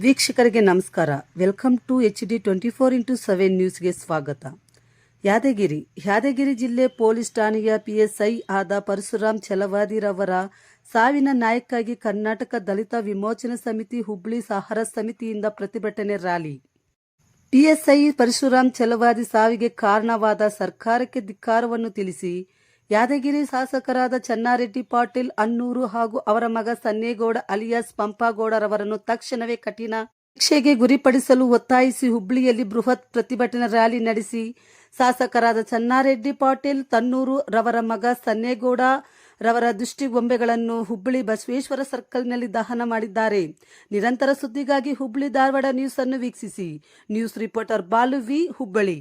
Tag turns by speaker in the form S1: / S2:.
S1: ವೀಕ್ಷಕರಿಗೆ ನಮಸ್ಕಾರ. Welcome to HD24x7 ನ್ಯೂಸ್ಗೆ ಸ್ವಾಗತ. ಯಾದಗಿರಿ ಜಿಲ್ಲೆ ಪೊಲೀಸ್ ಠಾಣೆಯ PSI ಆದ ಪರಶುರಾಮ್ ಛಲವಾದಿರವರ ಸಾವಿನ ನ್ಯಾಯಕ್ಕಾಗಿ ಕರ್ನಾಟಕ ದಲಿತ ವಿಮೋಚನಾ ಸಮಿತಿ ಹುಬ್ಳಿ ಸಹಕಾರ ಸಮಿತಿಯಿಂದ ಪ್ರತಿಭಟನೆ ರ್ಯಾಲಿ. PSI ಪರಶುರಾಮ್ ಛಲವಾದಿ ಸಾವಿಗೆ ಕಾರಣವಾದ ಸರ್ಕಾರಕ್ಕೆ ಧಿಕ್ಕಾರವನ್ನು ತಿಳಿಸಿ ಯಾದಗಿರಿ ಶಾಸಕರಾದ ಚೆನ್ನಾರೆಡ್ಡಿ ಪಾಟೀಲ್ ಅನ್ನೂರು ಹಾಗೂ ಅವರ ಮಗ ಸನ್ನೇಗೌಡ ಅಲಿಯಾಸ್ ಪಂಪಗೌಡರವರನ್ನು ತಕ್ಷಣವೇ ಕಠಿಣ ಶಿಕ್ಷೆಗೆ ಗುರಿಪಡಿಸಲು ಒತ್ತಾಯಿಸಿ ಹುಬ್ಳಿಯಲ್ಲಿ ಬೃಹತ್ ಪ್ರತಿಭಟನಾ ರ್ಯಾಲಿ ನಡೆಸಿ ಶಾಸಕರಾದ ಚೆನ್ನಾರೆಡ್ಡಿ ಪಾಟೀಲ್ ತನ್ನೂರು ರವರ ಮಗ ಸನ್ನೇಗೌಡ ರವರ ದೃಷ್ಟಿಗೊಂಬೆಗಳನ್ನು ಹುಬ್ಬಳ್ಳಿ ಬಸವೇಶ್ವರ ಸರ್ಕಲ್ನಲ್ಲಿ ದಹನ ಮಾಡಿದ್ದಾರೆ. ನಿರಂತರ ಸುದ್ದಿಗಾಗಿ ಹುಬ್ಬಳ್ಳಿ ಧಾರವಾಡ ನ್ಯೂಸ್ ಅನ್ನು ವೀಕ್ಷಿಸಿ. News reporter Balu V, Hubballi.